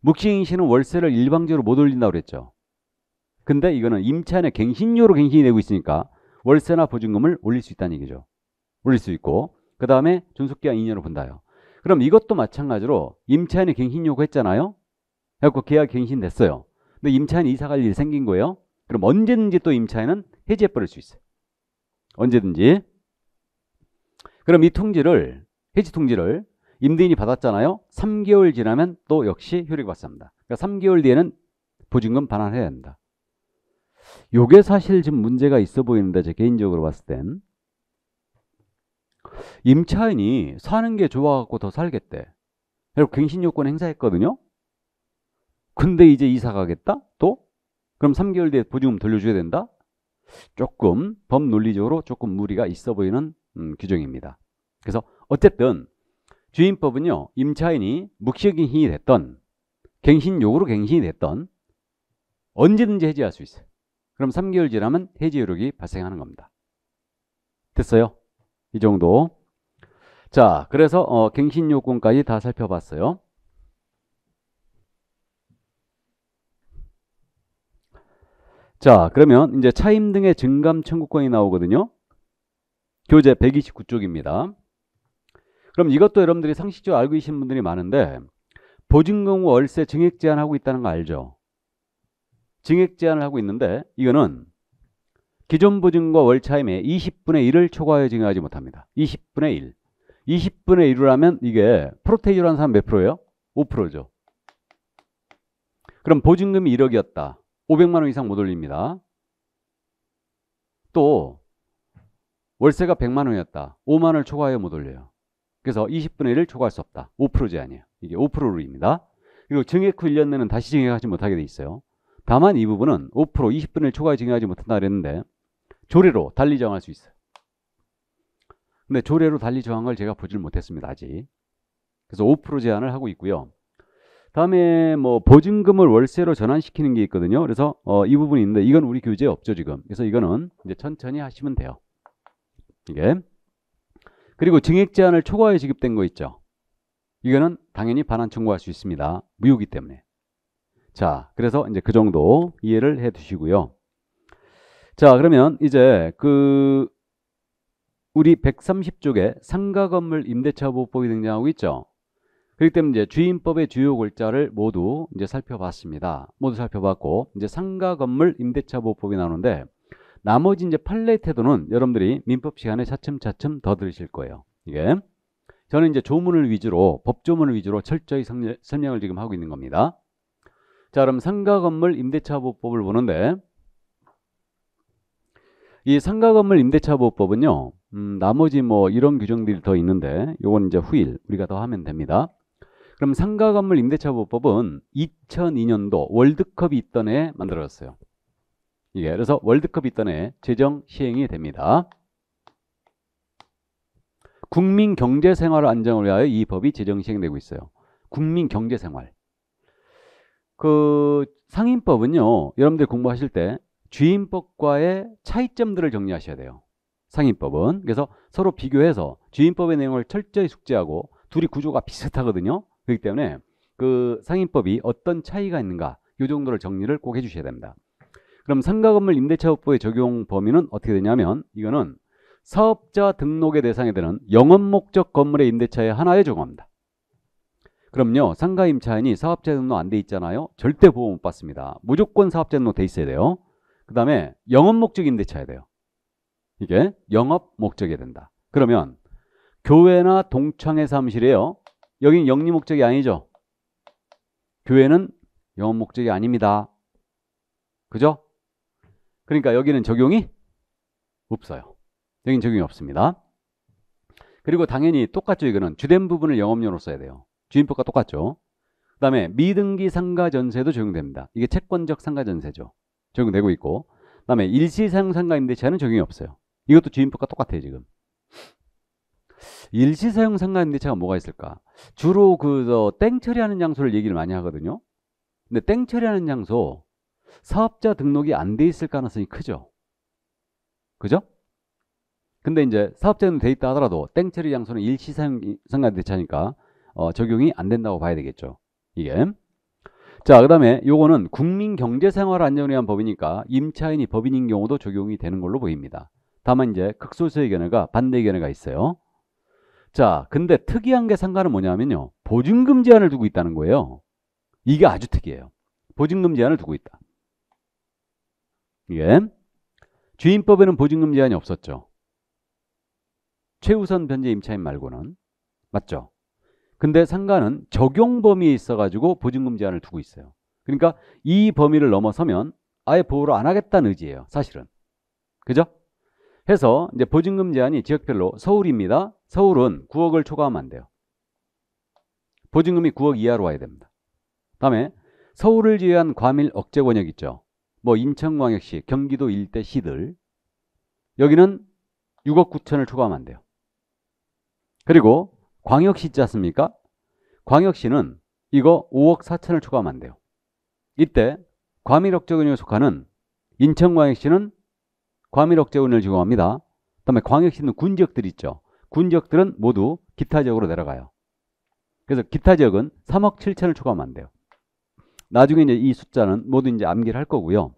묵시갱신은 월세를 일방적으로 못 올린다고 그랬죠. 근데 이거는 임차인의 갱신료로 갱신이 되고 있으니까 월세나 보증금을 올릴 수 있다는 얘기죠. 올릴 수 있고 그 다음에 존속기간 2년으로 본다요. 그럼 이것도 마찬가지로 임차인이 갱신 요구했잖아요. 그래갖고 계약 갱신됐어요. 근데 임차인이 이사 갈 일이 생긴 거예요. 그럼 언제든지 또 임차인은 해지해버릴 수 있어요. 언제든지. 그럼 이 통지를, 해지 통지를 임대인이 받았잖아요. 3개월 지나면 또 역시 효력이 발생합니다. 그러니까 3개월 뒤에는 보증금 반환해야 합니다. 요게 사실 좀 문제가 있어 보이는데, 제 개인적으로 봤을 땐 임차인이 사는 게 좋아갖고 더 살겠대. 그리고 갱신 요건 행사했거든요. 근데 이제 이사 가겠다? 또? 그럼 3개월 뒤에 보증금 돌려줘야 된다? 조금 법 논리적으로 조금 무리가 있어 보이는 규정입니다. 그래서 어쨌든 주임법은요, 임차인이 묵시갱신이 됐던, 갱신 요구로 갱신이 됐던 언제든지 해지할 수 있어요. 그럼 3개월 지나면 해지 효력이 발생하는 겁니다. 됐어요? 이 정도. 자, 그래서 갱신 요건까지 다 살펴봤어요. 자, 그러면 이제 차임 등의 증감 청구권이 나오거든요. 교재 129쪽입니다. 그럼 이것도 여러분들이 상식적으로 알고 계신 분들이 많은데, 보증금 후 월세 증액 제한하고 있다는 거 알죠? 증액 제한을 하고 있는데, 이거는 기존 보증과 월 차임의 20분의 1을 초과하여 증액하지 못합니다. 20분의 1. 20분의 1을 하면 이게 프로테이주라는 사람 몇 프로예요? 5%죠. 그럼 보증금이 1억이었다. 500만 원 이상 못 올립니다. 또 월세가 100만 원이었다. 5만 원을 초과하여 못 올려요. 그래서 20분의 1을 초과할 수 없다. 5% 제한이에요. 이게 5%룰입니다. 그리고 증액 후 1년 내는 다시 증액하지 못하게 돼 있어요. 다만 이 부분은 5%, 20분의 1 초과해 증액하지 못한다 그랬는데 조례로 달리 정할 수 있어요. 근데 조례로 달리 정한 걸 제가 보질 못했습니다. 아직. 그래서 5% 제한을 하고 있고요. 다음에 뭐 보증금을 월세로 전환시키는 게 있거든요. 그래서 이 부분이 있는데 이건 우리 교재에 없죠 지금. 그래서 이거는 이제 천천히 하시면 돼요. 이게. 그리고 증액 제한을 초과해 지급된 거 있죠. 이거는 당연히 반환 청구할 수 있습니다. 무효기 때문에. 자, 그래서 이제 그 정도 이해를 해 두시고요. 자, 그러면 이제 우리 130쪽에 상가 건물 임대차 보호법이 등장하고 있죠. 그렇기 때문에 이제 주임법의 주요 골자를 모두 이제 살펴봤습니다. 모두 살펴봤고, 이제 상가 건물 임대차 보호법이 나오는데, 나머지 이제 판례 태도는 여러분들이 민법 시간에 차츰차츰 더 들으실 거예요. 이게. 저는 이제 조문을 위주로, 법조문을 위주로 철저히 설명을 지금 하고 있는 겁니다. 자, 그럼 상가 건물 임대차 보호법을 보는데, 이 상가 건물 임대차 보호법은요, 나머지 뭐 이런 규정들이 더 있는데, 요건 이제 후일, 우리가 더 하면 됩니다. 그럼 상가 건물 임대차 보호법은 2002년도 월드컵이 있던 해에 만들어졌어요. 이게 그래서 월드컵이 있던 해에 제정 시행이 됩니다. 국민 경제 생활 안정을 위하여 이 법이 제정 시행되고 있어요. 국민 경제 생활. 상임법은요, 여러분들 공부하실 때 주임법과의 차이점들을 정리하셔야 돼요. 상임법은. 그래서 서로 비교해서 주임법의 내용을 철저히 숙지하고 둘이 구조가 비슷하거든요. 그렇기 때문에 그 상임법이 어떤 차이가 있는가, 이 정도를 정리를 꼭 해주셔야 됩니다. 그럼 상가 건물 임대차 보호법의 적용 범위는 어떻게 되냐면, 이거는 사업자 등록의 대상이 되는 영업 목적 건물의 임대차에 하나에 적용합니다. 그럼요, 상가 임차인이 사업자 등록 안 돼 있잖아요. 절대 보호 못 받습니다. 무조건 사업자 등록 돼 있어야 돼요. 그 다음에 영업 목적 임대차야 돼요. 이게 영업 목적이 된다. 그러면 교회나 동창회 사무실이에요. 여긴 영리 목적이 아니죠. 교회는 영업 목적이 아닙니다. 그죠? 그러니까 여기는 적용이 없어요. 여긴 적용이 없습니다. 그리고 당연히 똑같죠. 이거는 주된 부분을 영업용으로 써야 돼요. 주임법과 똑같죠. 그 다음에 미등기 상가 전세도 적용됩니다. 이게 채권적 상가 전세죠. 적용되고 있고, 그 다음에 일시사용 상가 임대차는 적용이 없어요. 이것도 주임법과 똑같아요. 지금. 일시사용 상가 임대차가 뭐가 있을까? 주로 땡 처리하는 장소를 얘기를 많이 하거든요. 근데 땡 처리하는 장소, 사업자 등록이 안 돼 있을 가능성이 크죠. 그죠? 근데 이제 사업자 등록 돼 있다 하더라도 땡 처리 장소는 일시사용 상가 임대차니까 적용이 안 된다고 봐야 되겠죠. 이게. 자, 그 다음에 요거는 국민 경제생활 안정을 위한 법이니까 임차인이 법인인 경우도 적용이 되는 걸로 보입니다. 다만 이제 극소수의 견해가 반대 견해가 있어요. 자, 근데 특이한 게 상가는 뭐냐면요. 보증금 제한을 두고 있다는 거예요. 이게 아주 특이해요. 보증금 제한을 두고 있다. 예. 주임법에는 보증금 제한이 없었죠. 최우선 변제 임차인 말고는. 맞죠? 근데 상가는 적용 범위에 있어가지고 보증금 제한을 두고 있어요. 그러니까 이 범위를 넘어서면 아예 보호를 안 하겠다는 의지예요. 사실은. 그죠? 해서 이제 보증금 제한이 지역별로 서울입니다. 서울은 9억을 초과하면 안 돼요. 보증금이 9억 이하로 와야 됩니다. 다음에 서울을 제외한 과밀 억제 권역 있죠. 뭐 인천광역시, 경기도 일대 시들. 여기는 6억 9천을 초과하면 안 돼요. 그리고 광역시 있지 않습니까? 광역시는 이거 5억 4천을 초과하면 안 돼요. 이때 과밀 억제 권역에 속하는 인천광역시는 과밀 억제 권역을 적용합니다. 그다음에 광역시는 군 지역들이 있죠. 군 지역들은 모두 기타 지역으로 내려가요. 그래서 기타 지역은 3억 7천을 초과하면 안 돼요. 나중에 이제 이 숫자는 모두 이제 암기를 할 거고요.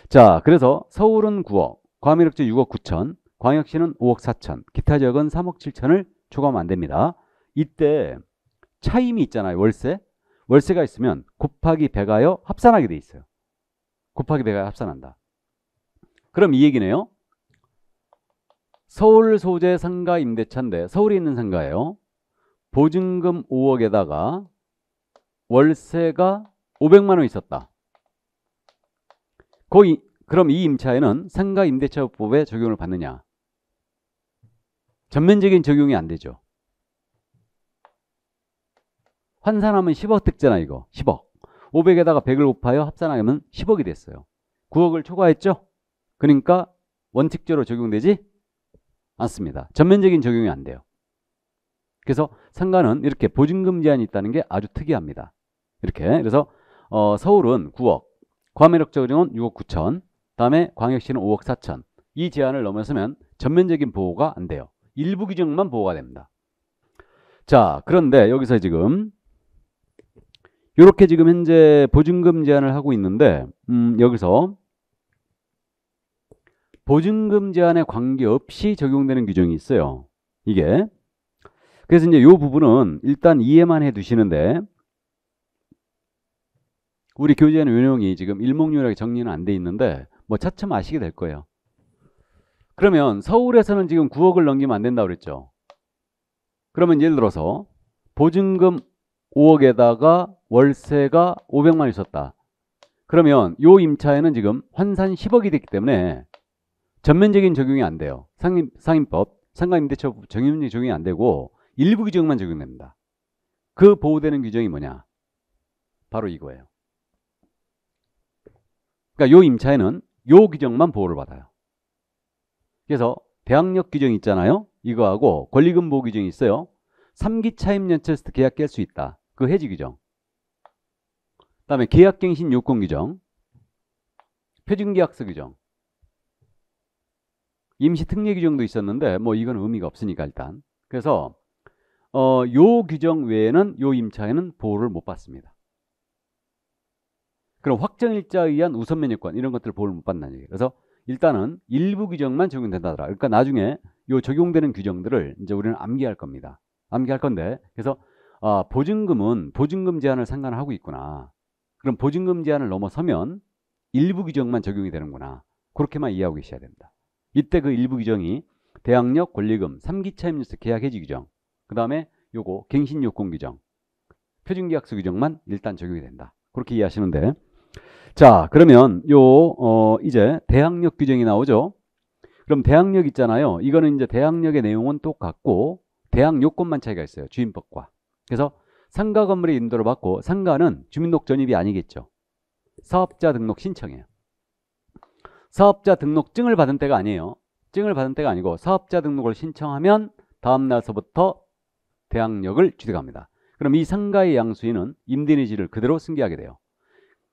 자, 그래서 서울은 9억, 과밀 억제 6억 9천, 광역시는 5억 4천, 기타 지역은 3억 7천을 초과하면 안 됩니다. 이때 차임이 있잖아요. 월세. 월세가 있으면 곱하기 배가요 합산하게 돼 있어요. 곱하기 배가요 합산한다. 그럼 이 얘기네요. 서울 소재 상가 임대차인데 서울에 있는 상가예요. 보증금 5억에다가 월세가 500만 원 있었다. 그럼 이 임차에는 상가 임대차법에 적용을 받느냐? 전면적인 적용이 안 되죠. 환산하면 10억 득잖아 이거. 10억. 500에다가 100을 곱하여 합산하면 10억이 됐어요. 9억을 초과했죠? 그러니까 원칙적으로 적용되지 않습니다. 전면적인 적용이 안 돼요. 그래서 상가는 이렇게 보증금 제한이 있다는 게 아주 특이합니다. 이렇게. 그래서 서울은 9억, 과밀억제 적용은 6억 9천, 다음에 광역시는 5억 4천. 이 제한을 넘어서면 전면적인 보호가 안 돼요. 일부 규정만 보호가 됩니다. 자, 그런데 여기서 지금 이렇게 지금 현재 보증금 제한을 하고 있는데 여기서 보증금 제한에 관계없이 적용되는 규정이 있어요. 이게. 그래서 이제 이 부분은 일단 이해만 해 두시는데 우리 교재에는 요령이 지금 일목요연하게 정리는 안 돼 있는데 뭐 차츰 아시게 될 거예요. 그러면 서울에서는 지금 9억을 넘기면 안 된다고 그랬죠. 그러면 예를 들어서 보증금 5억에다가 월세가 500만 있었다. 그러면 요 임차에는 지금 환산 10억이 됐기 때문에 전면적인 적용이 안 돼요. 상임법, 상가임대차법 전면적인 적용이 안 되고 일부 규정만 적용됩니다. 그 보호되는 규정이 뭐냐? 바로 이거예요. 그러니까 요 임차에는 요 규정만 보호를 받아요. 그래서 대항력 규정이 있잖아요. 이거하고 권리금 보호 규정이 있어요. 3기 차임 연체했을 때 계약 깰 수 있다. 그 해지 규정. 그다음에 계약갱신 요건 규정, 표준계약서 규정, 임시 특례 규정도 있었는데 뭐 이건 의미가 없으니까 일단. 그래서 요 규정 외에는 요 임차에는 보호를 못 받습니다. 그럼 확정일자에 의한 우선 면역권 이런 것들 보호를 못 받는다는 얘기예요. 그래서 일단은 일부 규정만 적용된다더라. 그러니까 나중에 요 적용되는 규정들을 이제 우리는 암기할 겁니다. 암기할 건데 그래서 보증금은 보증금 제한을 상관하고 있구나. 그럼 보증금 제한을 넘어서면 일부 규정만 적용이 되는구나. 그렇게만 이해하고 계셔야 됩니다. 이때 그 일부 규정이 대항력, 권리금, 3기 차임연체 계약 해지 규정, 그 다음에 요거 갱신 요건 규정, 표준계약서 규정만 일단 적용이 된다. 그렇게 이해하시는데 자 그러면 이제 대항력 규정이 나오죠. 그럼 대항력 있잖아요. 이거는 이제 대항력의 내용은 똑같고 대항 요건만 차이가 있어요. 주임법과. 그래서 상가 건물의 인도를 받고 상가는 주민등록 전입이 아니겠죠. 사업자 등록 신청이에요. 사업자 등록증을 받은 때가 아니에요. 증을 받은 때가 아니고 사업자 등록을 신청하면 다음 날서부터 대항력을 취득합니다. 그럼 이 상가의 양수인은 임대인의지를 그대로 승계하게 돼요.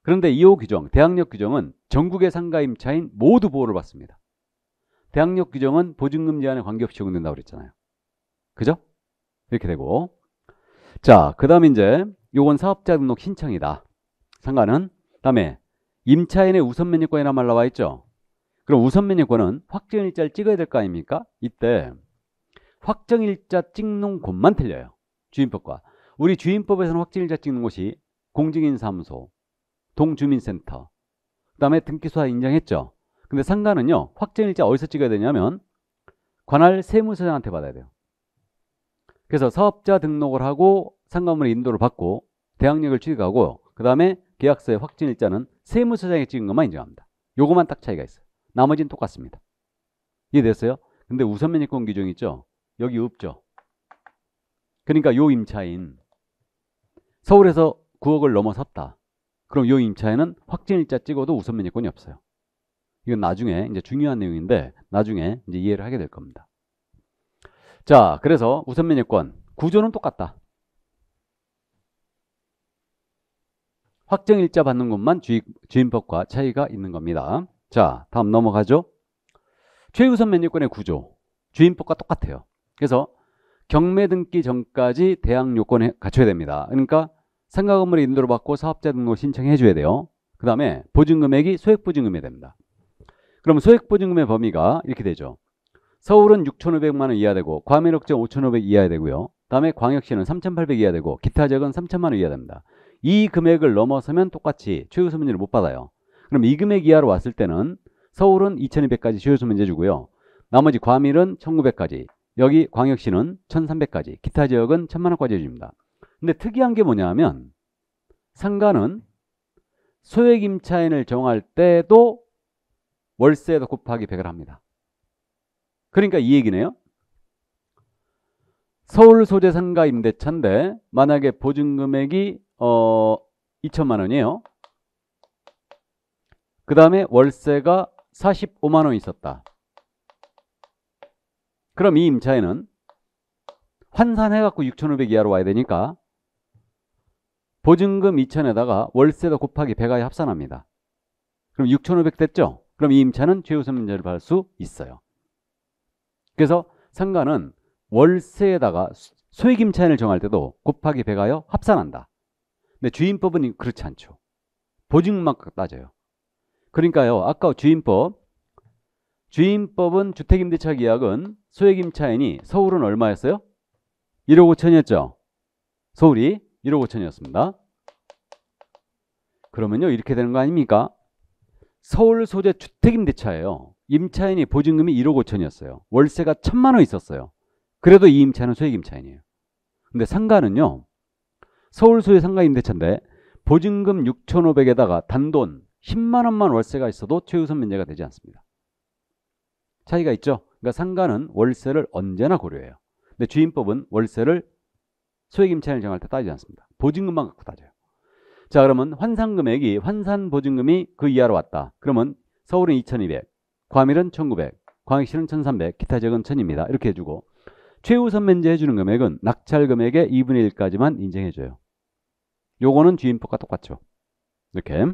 그런데 이호 규정, 대항력 규정은 전국의 상가 임차인 모두 보호를 받습니다. 대항력 규정은 보증금 제한에 관계없이 적용된다고 그랬잖아요. 그죠? 이렇게 되고 자, 그 다음에 이제 요건 사업자 등록 신청이다. 상가는. 다음에 임차인의 우선 면역권이란 말 나와 있죠. 그럼 우선 면역권은 확정일자를 찍어야 될 거 아닙니까? 이때 확정일자 찍는 곳만 틀려요. 주임법과. 우리 주임법에서는 확정일자 찍는 곳이 공증인사무소, 동주민센터, 그 다음에 등기소사 인정했죠. 근데 상가는요, 확정일자 어디서 찍어야 되냐면 관할 세무서장한테 받아야 돼요. 그래서 사업자 등록을 하고 상가물의 인도를 받고 대항력을 취득하고 그 다음에 계약서의 확정일자는 세무서장이 찍은 것만 인정합니다. 요거만 딱 차이가 있어요. 나머지는 똑같습니다. 이해됐어요? 근데 우선면역권 규정 있죠? 여기 없죠. 그러니까 요 임차인 서울에서 9억을 넘어섰다. 그럼 요 임차인은 확정일자 찍어도 우선면역권이 없어요. 이건 나중에 이제 중요한 내용인데 나중에 이제 이해를 하게 될 겁니다. 자, 그래서 우선면역권 구조는 똑같다. 확정일자 받는 것만 주임법과 차이가 있는 겁니다. 자, 다음 넘어가죠. 최우선 면역권의 구조 주임법과 똑같아요. 그래서 경매 등기 전까지 대항 요건을 갖춰야 됩니다. 그러니까 상가 건물의 인도를 받고 사업자 등록 신청해 줘야 돼요. 그 다음에 보증금액이 소액보증금이 됩니다. 그럼 소액보증금의 범위가 이렇게 되죠. 서울은 6,500만 원 이하 되고 과밀억정 5,500 이하 되고요. 다음에 광역시는 3,800 이하 되고 기타 지역은 3,000만 원 이하 됩니다. 이 금액을 넘어서면 똑같이 최우선 면제를 못 받아요. 그럼 이 금액 이하로 왔을 때는 서울은 2,200까지 최우선 면제 주고요. 나머지 과밀은 1,900까지, 여기 광역시는 1,300까지, 기타 지역은 1,000만 원까지 해줍니다. 근데 특이한 게 뭐냐 하면 상가는 소액 임차인을 정할 때도 월세에도 곱하기 100을 합니다. 그러니까 이 얘기네요. 서울 소재 상가 임대차인데 만약에 보증금액이 2천만 원이에요. 그 다음에 월세가 45만 원 있었다. 그럼 이 임차인은 환산해갖고 6,500 이하로 와야 되니까 보증금 2천에다가 월세도 곱하기 100하에 합산합니다. 그럼 6,500 됐죠? 그럼 이 임차는 최우선 면제를 받을 수 있어요. 그래서 상가는 월세에다가 소액 임차인을 정할 때도 곱하기 100하여 합산한다. 근데 주임법은 그렇지 않죠. 보증금만 따져요. 그러니까요, 아까 주임법은 주택임대차 계약은 소액임차인이 서울은 얼마였어요? 1억 5천이었죠. 서울이 1억 5천이었습니다. 그러면요, 이렇게 되는 거 아닙니까? 서울 소재 주택임대차예요. 임차인이 보증금이 1억 5천이었어요. 월세가 1,000만 원 있었어요. 그래도 이 임차인은 소액임차인이에요. 근데 상가는요, 서울 소재 상가 임대차인데 보증금 6,500에다가 단돈 10만 원만 월세가 있어도 최우선 면제가 되지 않습니다. 차이가 있죠. 그러니까 상가는 월세를 언제나 고려해요. 근데 주임법은 월세를 소액 임차인을 정할 때 따지지 않습니다. 보증금만 갖고 따져요. 자, 그러면 환산금액이 환산 보증금이 그 이하로 왔다. 그러면 서울은 2,200, 과밀은 1,900, 광역시는 1,300, 기타 지역은 1,000입니다. 이렇게 해주고 최우선 면제 해주는 금액은 낙찰 금액의 2분의 1까지만 인정해줘요. 요거는 주임법과 똑같죠. 이렇게.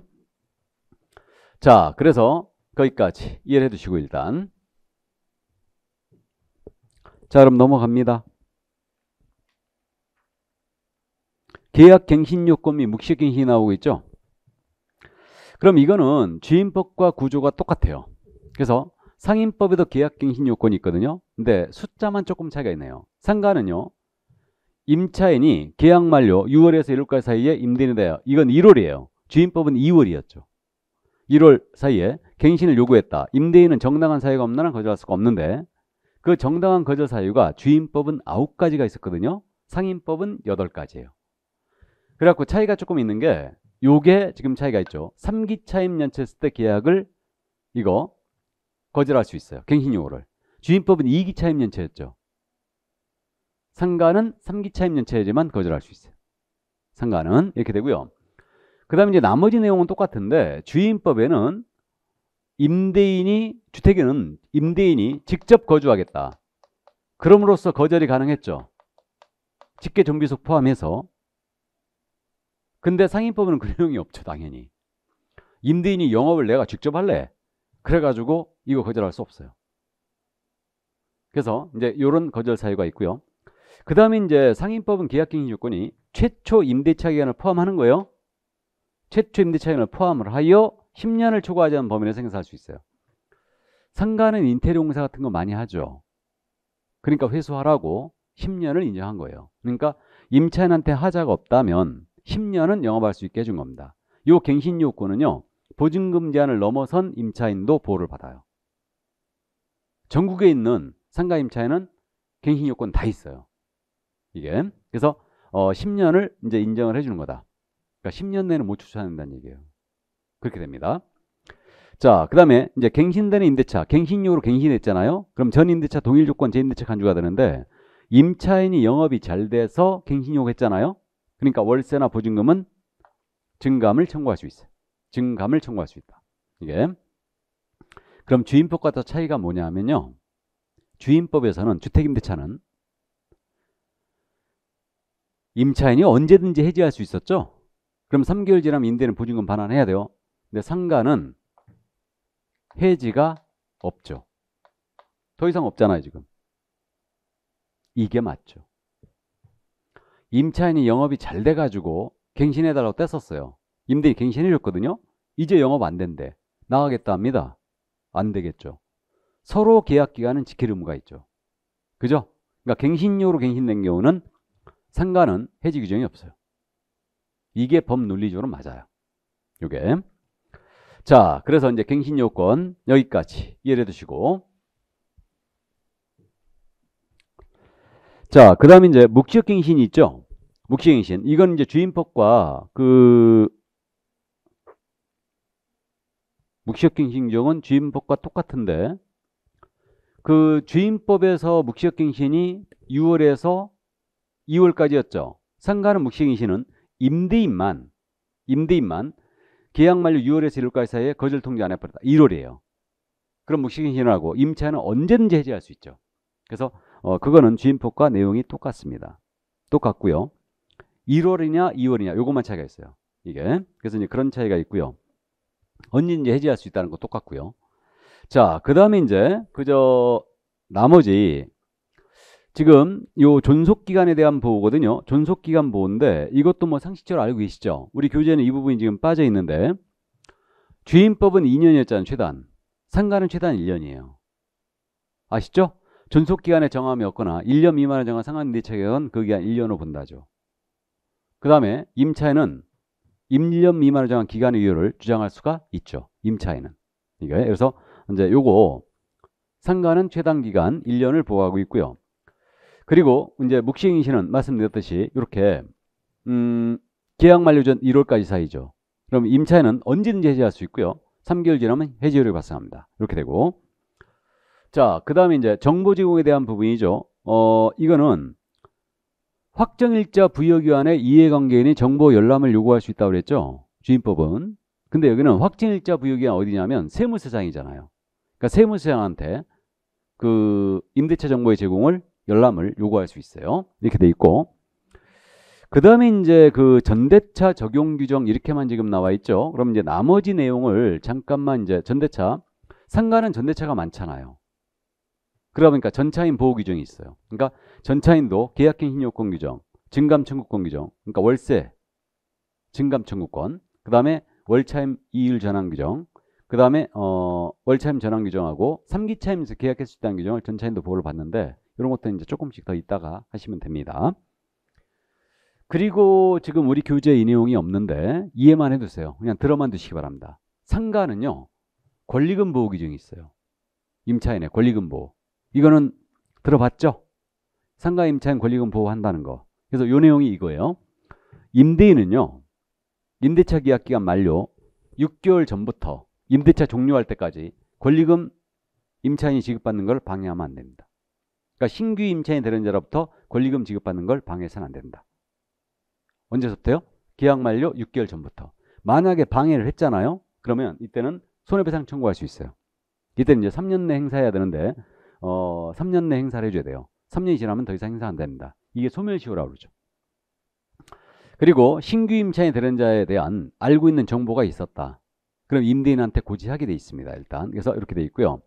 자, 그래서 거기까지 이해를 해두시고 일단. 자, 그럼 넘어갑니다. 계약갱신요건 및 묵시갱신이 나오고 있죠. 그럼 이거는 주임법과 구조가 똑같아요. 그래서 상임법에도 계약갱신요건이 있거든요. 근데 숫자만 조금 차이가 있네요. 상가는요, 임차인이 계약 만료 6월에서 1월까지 사이에 임대인이 돼요. 이건 1월이에요. 주임법은 2월이었죠. 1월 사이에 갱신을 요구했다. 임대인은 정당한 사유가 없는 한 거절할 수가 없는데 그 정당한 거절 사유가 주임법은 9가지가 있었거든요. 상임법은 8가지예요. 그래갖고 차이가 조금 있는 게 요게 지금 차이가 있죠. 3기 차임 연체했을 때 계약을 이거 거절할 수 있어요. 갱신 요구를. 주임법은 2기 차임 연체였죠. 상가는 3기 차임 연체해야지만 거절할 수 있어요. 상가는 이렇게 되고요. 그 다음에 이제 나머지 내용은 똑같은데 주임법에는 주택에는 임대인이 직접 거주하겠다. 그럼으로써 거절이 가능했죠. 직계 정비속 포함해서. 근데 상임법은 그 내용이 없죠, 당연히. 임대인이 영업을 내가 직접 할래. 그래가지고 이거 거절할 수 없어요. 그래서 이제 이런 거절 사유가 있고요. 그 다음에 이제 상임법은 계약갱신 요건이 최초 임대차 기간을 포함하는 거예요. 최초 임대차 기간을 포함을 하여 10년을 초과하지 않은 범위 내에서 행사할 수 있어요. 상가는 인테리어 공사 같은 거 많이 하죠. 그러니까 회수하라고 10년을 인정한 거예요. 그러니까 임차인한테 하자가 없다면 10년은 영업할 수 있게 해준 겁니다. 이 갱신 요건은요, 보증금 제한을 넘어선 임차인도 보호를 받아요. 전국에 있는 상가 임차인은 갱신 요건 다 있어요. 이게. 그래서 10년을 이제 인정을 해주는 거다. 그러니까 10년 내는 못 추천한다는 얘기예요. 그렇게 됩니다. 자, 그 다음에 이제 갱신되는 임대차, 갱신료로 갱신했잖아요. 그럼 전 임대차 동일 조건 재임대차 간주가 되는데 임차인이 영업이 잘 돼서 갱신 요구했잖아요. 그러니까 월세나 보증금은 증감을 청구할 수 있어요. 증감을 청구할 수 있다. 이게. 그럼 주임법과 더 차이가 뭐냐면요. 주임법에서는 주택임대차는 임차인이 언제든지 해지할 수 있었죠. 그럼 3개월 지나면 임대는 보증금 반환해야 돼요. 근데 상가는 해지가 없죠. 더 이상 없잖아요, 지금. 이게 맞죠. 임차인이 영업이 잘 돼가지고 갱신해달라고 뗐었어요. 임대인이 갱신해줬거든요. 이제 영업 안 된대. 나가겠다 합니다. 안 되겠죠. 서로 계약 기간은 지킬 의무가 있죠. 그죠? 그러니까 갱신료로 갱신된 경우는 상가는 해지 규정이 없어요. 이게 법 논리적으로 맞아요. 요게. 자, 그래서 이제 갱신 요건 여기까지 이해해 두시고. 자, 그 다음에 이제 묵시적갱신이 있죠. 묵시적갱신. 이건 이제 주임법과 묵시적갱신 규정은 주임법과 똑같은데 그 주임법에서 묵시적갱신이 6월에서 2월까지였죠. 상가는 묵시적갱신은 임대인만 계약 만료 6월에서 1월까지 사이에 거절 통지 안 해버렸다. 1월이에요. 그럼 묵시적갱신을 하고 임차인은 언제든지 해지할 수 있죠. 그래서 그거는 주임법과 내용이 똑같습니다. 똑같고요. 1월이냐 2월이냐 요것만 차이가 있어요. 이게. 그래서 이제 그런 차이가 있고요. 언제든지 해지할 수 있다는 거 똑같고요. 자, 그 다음에 이제 나머지 지금 요 존속기간에 대한 보호거든요. 존속기간 보호인데 이것도 뭐 상식적으로 알고 계시죠? 우리 교재는 이 부분이 지금 빠져 있는데 주임법은 2년이었잖아요. 최단. 상가는 최단 1년이에요. 아시죠? 존속기간에 정함이 없거나 1년 미만을 정한 상가임대차 계약은 그 기간 1년으로 본다죠. 그 다음에 임차인은 1년 미만을 정한 기간의 유효를 주장할 수가 있죠. 임차인은. 이게 그래서 이제 요거 상가는 최단 기간 1년을 보호하고 있고요. 그리고 이제 묵시갱신은 말씀드렸듯이 이렇게 계약 만료 전 1월까지 사이죠. 그럼 임차인은 언제든지 해지할 수 있고요. 3개월 지나면 해지료를 발생합니다. 이렇게 되고. 자, 그 다음에 이제 정보 제공에 대한 부분이죠. 이거는 확정일자 부여기관의 이해관계인이 정보 열람을 요구할 수 있다고 그랬죠. 주임법은. 근데 여기는 확정일자 부여기관 어디냐면 세무서장이잖아요. 그러니까 세무서장한테 그 임대차 정보의 제공을 열람을 요구할 수 있어요. 이렇게 돼 있고. 그 다음에 이제 그 전대차 적용 규정 이렇게만 지금 나와 있죠. 그럼 이제 나머지 내용을 잠깐만 이제 상가는 전대차가 많잖아요. 그러다 보니까 전차인 보호 규정이 있어요. 그러니까 전차인도 계약갱신 요건 규정, 증감 청구권 규정, 그러니까 월세, 증감 청구권, 그 다음에 월차임 이율 전환 규정, 그 다음에 월차임 전환 규정하고 3기차임에서 계약할 수 있다는 규정을 전차인도 보호를 받는데 이런 것들은 이제 조금씩 더 있다가 하시면 됩니다. 그리고 지금 우리 교재에 이 내용이 없는데 이해만 해두세요. 그냥 들어만 두시기 바랍니다. 상가는요, 권리금 보호 규정이 있어요. 임차인의 권리금 보호. 이거는 들어봤죠? 상가 임차인 권리금 보호한다는 거. 그래서 이 내용이 이거예요. 임대인은요, 임대차 계약 기간 만료 6개월 전부터 임대차 종료할 때까지 권리금 임차인이 지급받는 걸 방해하면 안 됩니다. 그러니까 신규 임차인이 되는 자로부터 권리금 지급받는 걸 방해해서는 안 된다. 언제부터요? 계약 만료 6개월 전부터. 만약에 방해를 했잖아요. 그러면 이때는 손해배상 청구할 수 있어요. 이때는 이제 3년 내 행사해야 되는데 3년 내 행사를 해줘야 돼요. 3년이 지나면 더 이상 행사 안 됩니다. 이게 소멸시효라고 그러죠. 그리고 신규 임차인이 되는 자에 대한 알고 있는 정보가 있었다. 그럼 임대인한테 고지하게 돼 있습니다. 일단. 그래서 이렇게 돼 있고요.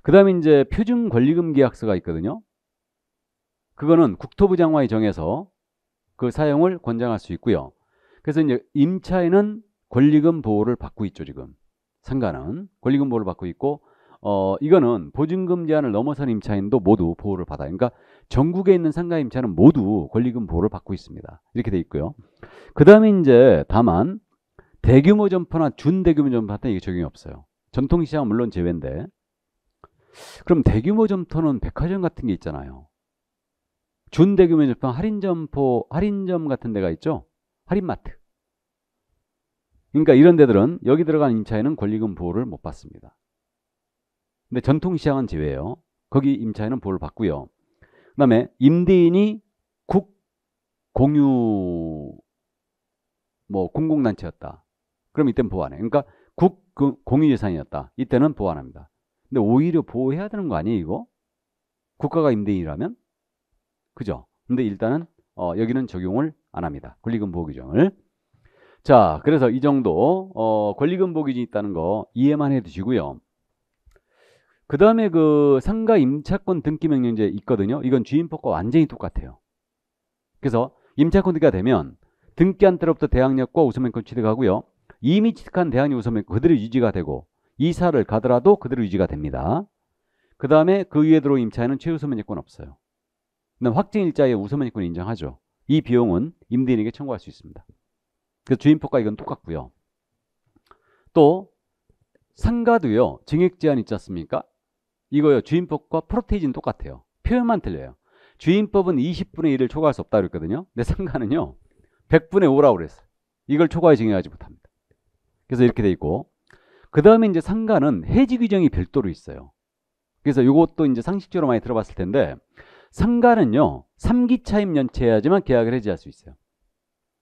그 다음에 이제 표준 권리금 계약서가 있거든요. 그거는 국토부 장관이 정해서 그 사용을 권장할 수 있고요. 그래서 이제 임차인은 권리금 보호를 받고 있죠. 지금 상가는 권리금 보호를 받고 있고 이거는 보증금 제한을 넘어선 임차인도 모두 보호를 받아요. 그러니까 전국에 있는 상가 임차인은 모두 권리금 보호를 받고 있습니다. 이렇게 돼 있고요. 그 다음에 이제 다만 대규모 점포나 준대규모 점포한테 이게 적용이 없어요. 전통시장은 물론 제외인데. 그럼 대규모 점포는 백화점 같은 게 있잖아요. 준대규모 점포, 할인점 같은 데가 있죠. 할인마트. 그러니까 이런 데들은 여기 들어간 임차인은 권리금 보호를 못 받습니다. 근데 전통시장은 제외예요. 거기 임차인은 보호를 받고요. 그 다음에 임대인이 국 공유 공공단체였다. 그럼 이때는 보호 안 해요. 그러니까 국 공유재산이었다. 이때는 보호 안 합니다. 근데 오히려 보호해야 되는 거 아니에요, 이거? 국가가 임대인이라면? 그죠? 근데 일단은 여기는 적용을 안 합니다. 권리금 보호 규정을. 자, 그래서 이 정도 권리금 보호 규정이 있다는 거 이해만 해 두시고요. 그 다음에 그 상가 임차권 등기 명령제 있거든요. 이건 주인법과 완전히 똑같아요. 그래서 임차권 등기가 되면 등기한 때로부터 대항력과 우선면권 취득하고요. 이미 취득한 대항력 우선면권 그대로 유지가 되고 이사를 가더라도 그대로 유지가 됩니다. 그 다음에 그 위에 들어온 임차인은 최우선면권 없어요. 근데 확정일자의 우선면권을 인정하죠. 이 비용은 임대인에게 청구할 수 있습니다. 그래서 주인법과 이건 똑같고요. 또 상가도요. 증액 제한 있지 않습니까? 이거요. 주인법과 프로테이지는 똑같아요. 표현만 틀려요. 주인법은 20분의 1을 초과할 수 없다 그랬거든요. 근데 상가는요. 100분의 5라고 그랬어요. 이걸 초과해 증액하지 못합니다. 그래서 이렇게 돼 있고 그 다음에 이제 상가는 해지 규정이 별도로 있어요. 그래서 이것도 이제 상식적으로 많이 들어봤을 텐데 상가는요. 3기 차임 연체해야지만 계약을 해지할 수 있어요.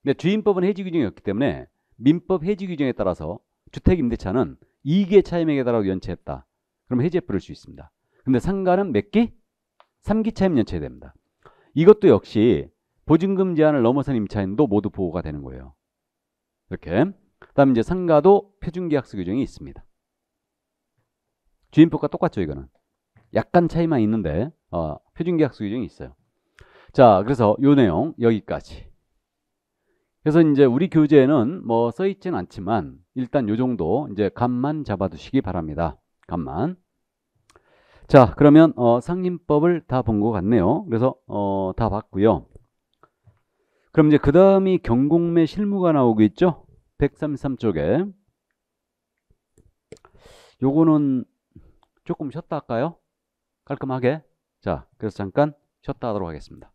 근데 주인법은 해지 규정이 없기 때문에 민법 해지 규정에 따라서 주택임대차는 2기의 차임액에 따라 연체했다. 그럼 해지에 부를 수 있습니다. 근데 상가는 몇 기? 3기 차임 연체해야 됩니다. 이것도 역시 보증금 제한을 넘어선 임차인도 모두 보호가 되는 거예요. 이렇게. 그다음 이제 상가도 표준계약서 규정이 있습니다. 주인법과 똑같죠, 이거는. 약간 차이만 있는데 표준계약서 규정이 있어요. 자, 그래서 요 내용 여기까지. 그래서 이제 우리 교재에는 뭐 써있지는 않지만 일단 요 정도 이제 감만 잡아두시기 바랍니다. 감만. 자, 그러면 상임법을 다 본 것 같네요. 그래서 다 봤고요. 그럼 이제 그 다음이 경공매 실무가 나오고 있죠. 133쪽에. 요거는 조금 쉬었다 할까요? 깔끔하게. 자, 그래서 잠깐 쉬었다 하도록 하겠습니다.